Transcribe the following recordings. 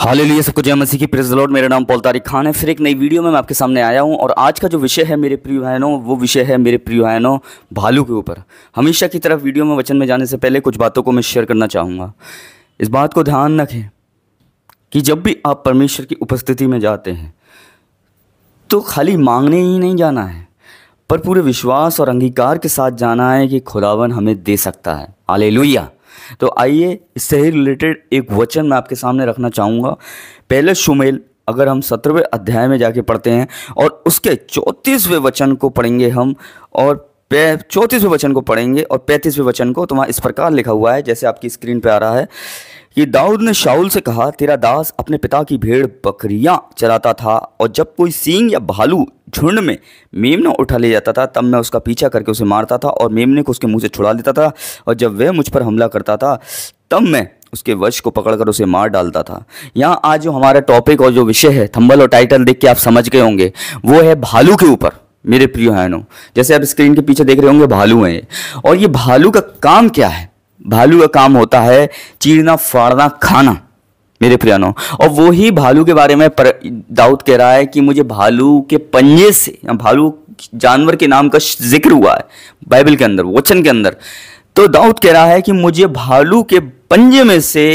Hallelujah, सबको जय मसीह की। Praise the Lord. मेरा नाम पॉल तारिक खान है। फिर एक नई वीडियो में मैं आपके सामने आया हूं और आज का जो विषय है मेरे प्रिय भाइयों, वो विषय है मेरे प्रिय भाइयों भालू के ऊपर। हमेशा की तरफ वीडियो में वचन में जाने से पहले कुछ बातों को मैं शेयर करना चाहूँगा। इस बात को ध्यान रखें कि जब भी आप परमेश्वर की उपस्थिति में जाते हैं तो खाली मांगने ही नहीं जाना है, पर पूरे विश्वास और अंगीकार के साथ जाना है कि खुदावन हमें दे सकता है। हालेलुया। तो आइए, इससे ही रिलेटेड एक वचन मैं आपके सामने रखना चाहूँगा। पहले शमूएल, अगर हम 17वें अध्याय में जाके पढ़ते हैं और उसके 34वें वचन को पढ़ेंगे हम, और 34वें वचन को पढ़ेंगे और 35वें वचन को, तो वहाँ इस प्रकार लिखा हुआ है जैसे आपकी स्क्रीन पे आ रहा है कि दाऊद ने शाऊल से कहा, तेरा दास अपने पिता की भेड़ बकरियां चराता था, और जब कोई सींग या भालू झुंड में मेमना उठा ले जाता था तब मैं उसका पीछा करके उसे मारता था और मेमने को उसके मुंह से छुड़ा लेता था, और जब वह मुझ पर हमला करता था तब मैं उसके वश को पकड़कर उसे मार डालता था। यहाँ आज जो हमारा टॉपिक और जो विषय है, थंबल और टाइटल देख के आप समझ गए होंगे, वो है भालू के ऊपर। मेरे प्रिय भाइयों, जैसे आप स्क्रीन के पीछे देख रहे होंगे, भालू हैं ये। और ये भालू का काम क्या है? भालू का काम होता है चीरना, फाड़ना, खाना, मेरे प्रियानो। और वो ही भालू के बारे में दाऊद कह रहा है कि मुझे भालू के पंजे से, भालू जानवर के नाम का जिक्र हुआ है बाइबल के अंदर, वचन के अंदर। तो दाऊद कह रहा है कि मुझे भालू के पंजे में से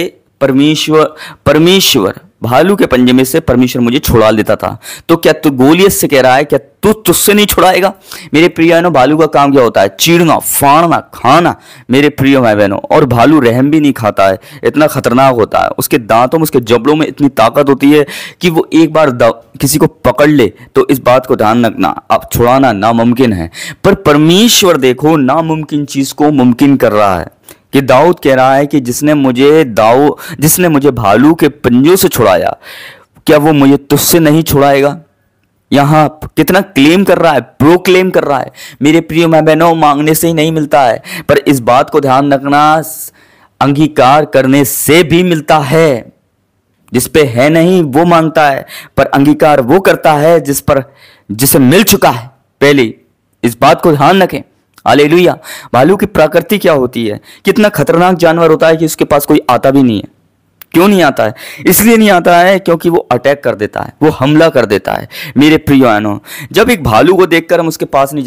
परमेश्वर भालू के पंजे में से परमेश्वर मुझे छुड़ा लेता था। तो क्या तू गोलियत से कह रहा है, क्या तू तुझसे नहीं छुड़ाएगा? मेरे प्रिय बहनों, भालू का काम क्या होता है? चीरना, फाड़ना, खाना, मेरे प्रिय भाई बहनों। और भालू रहम भी नहीं खाता है, इतना खतरनाक होता है। उसके दांतों में, उसके जबड़ों में इतनी ताकत होती है कि वो एक बार किसी को पकड़ ले तो इस बात को ध्यान रखना, अब छुड़ाना नामुमकिन है। पर परमेश्वर देखो नामुमकिन चीज को मुमकिन कर रहा है। कि दाऊद कह रहा है कि जिसने मुझे भालू के पंजों से छुड़ाया, क्या वो मुझे तुझसे नहीं छुड़ाएगा? यहाँ कितना क्लेम कर रहा है, प्रोक्लेम कर रहा है। मेरे प्रिय माँ बहनों, मांगने से ही नहीं मिलता है, पर इस बात को ध्यान रखना, अंगीकार करने से भी मिलता है। जिस पे है नहीं वो मांगता है, पर अंगीकार वो करता है जिसे मिल चुका है पहले। इस बात को ध्यान रखें। हालेलुया। भालू की प्रकृति क्या होती है? कितना खतरनाक जानवर होता है कि उसके पास कोई आता भी नहीं है। क्यों नहीं आता है? इसलिए नहीं आता है क्योंकि वो अटैक कर देता है, वो हमला कर देता है। मेरे प्रिय बहनों, जब एक भालू को देखकर हम उसके पास नहीं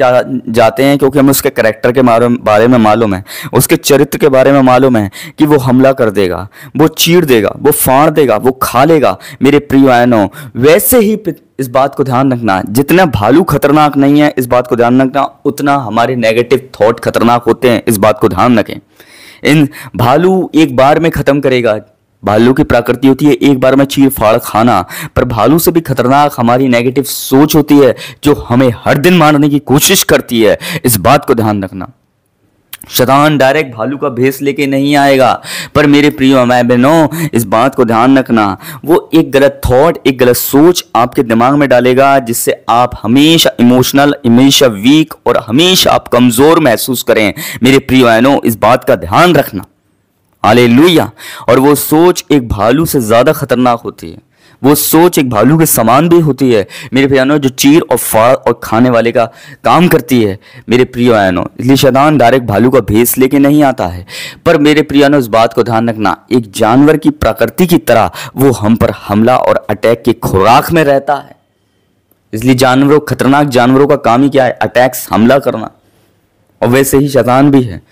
जाते हैं, क्योंकि हमें उसके कैरेक्टर के बारे में मालूम है, उसके चरित्र के बारे में मालूम है कि वो हमला कर देगा, वो चीर देगा, वो फाड़ देगा, वो खा लेगा। मेरे प्रिय बहनों, वैसे ही इस बात को ध्यान रखना, जितना भालू खतरनाक नहीं है, इस बात को ध्यान रखना, उतना हमारे नेगेटिव थॉट खतरनाक होते हैं। इस बात को ध्यान रखें। इन भालू एक बार में खत्म करेगा। भालू की प्रकृति होती है एक बार में चीर फाड़ खाना, पर भालू से भी खतरनाक हमारी नेगेटिव सोच होती है, जो हमें हर दिन मारने की कोशिश करती है। इस बात को ध्यान रखना। शैतान डायरेक्ट भालू का भेष लेके नहीं आएगा, पर मेरे प्रिय माँ बहनों, इस बात को ध्यान रखना, वो एक गलत थॉट, एक गलत सोच आपके दिमाग में डालेगा, जिससे आप हमेशा इमोशनल, हमेशा वीक और हमेशा आप कमजोर महसूस करें। मेरे प्रिय बहनों, इस बात का ध्यान रखना। हालेलुया। और वो सोच एक भालू से ज्यादा खतरनाक होती है, वो सोच एक भालू के समान भी होती है। मेरे प्रियानो, जो चीर और फाड़ और खाने वाले का काम करती है। मेरे प्रियानो, इसलिए शैतान डायरेक्ट भालू का भेष लेके नहीं आता है, पर मेरे प्रियानो, इस बात को ध्यान रखना, एक जानवर की प्रकृति की तरह वो हम पर हमला और अटैक की खुराक में रहता है। इसलिए खतरनाक जानवरों का काम ही क्या है? अटैक्स, हमला करना। और वैसे ही शैतान भी है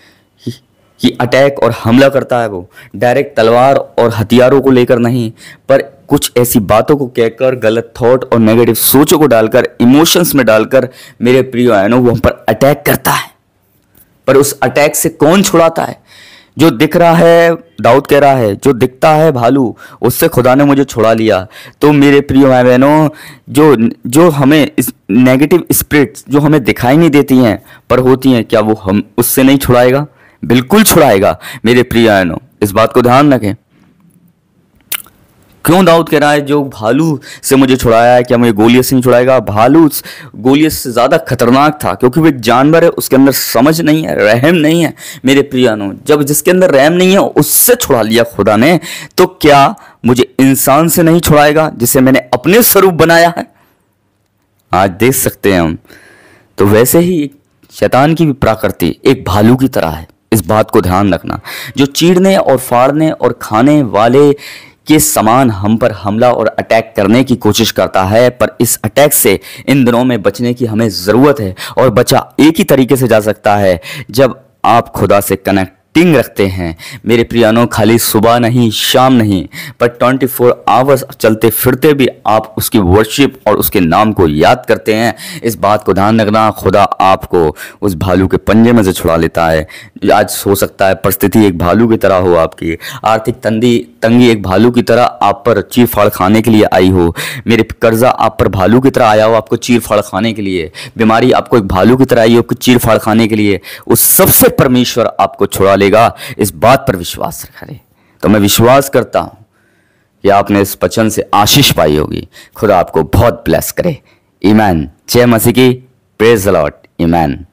कि अटैक और हमला करता है। वो डायरेक्ट तलवार और हथियारों को लेकर नहीं, पर कुछ ऐसी बातों को कहकर, गलत थॉट और नेगेटिव सोचों को डालकर, इमोशंस में डालकर, मेरे प्रिय बहनों, वो हम पर अटैक करता है। पर उस अटैक से कौन छुड़ाता है? जो दिख रहा है, दाऊद कह रहा है, जो दिखता है भालू, उससे खुदा ने मुझे छुड़ा लिया। तो मेरे प्रिय भाई बहनों, जो हमें इस नेगेटिव स्पिरिट्स जो हमें दिखाई नहीं देती हैं पर होती हैं, क्या वो हम उससे नहीं छुड़ाएगा? बिल्कुल छुड़ाएगा। मेरे प्रिय बहनों, इस बात को ध्यान रखें। क्यों दाऊद कह रहा है जो भालू से मुझे छुड़ाया है, क्या मुझे गोलियत से नहीं छुड़ाएगा? भालू गोलियत से ज्यादा खतरनाक था, क्योंकि वो एक जानवर है, उसके अंदर समझ नहीं है, रहम नहीं है। मेरे प्रिय बहनों, जब जिसके अंदर रहम नहीं है उससे छुड़ा लिया खुदा ने, तो क्या मुझे इंसान से नहीं छुड़ाएगा, जिसे मैंने अपने स्वरूप बनाया है? आज देख सकते हैं हम। तो वैसे ही शैतान की भी प्रकृति एक भालू की तरह है। इस बात को ध्यान रखना। जो चीरने और फाड़ने और खाने वाले के समान हम पर हमला और अटैक करने की कोशिश करता है, पर इस अटैक से इन दिनों में बचने की हमें ज़रूरत है। और बचा एक ही तरीके से जा सकता है, जब आप खुदा से कनेक्टिंग रखते हैं। मेरे प्रियानो, खाली सुबह नहीं, शाम नहीं, पर 24 आवर्स चलते फिरते भी आप उसकी वर्शिप और उसके नाम को याद करते हैं। इस बात को ध्यान रखना, खुदा आपको उस भालू के पंजे में से छुड़ा लेता है। आज हो सकता है परिस्थिति एक भालू की तरह हो, आपकी आर्थिक तंगी एक भालू की तरह आप पर चीर फाड़ खाने के लिए आई हो। मेरे कर्जा आप पर भालू की तरह आया हो, आपको चीर फाड़ खाने के लिए। बीमारी आपको एक भालू की तरह आई हो, चीर फाड़ खाने के लिए। उस सबसे परमेश्वर आपको छुड़ा लेगा, इस बात पर विश्वास करें। तो मैं विश्वास करता हूं कि आपने इस वचन से आशीष पाई होगी। खुदा आपको बहुत ब्लेस करे। ईमान। जय मसीह की। Praise the Lord. ईमान।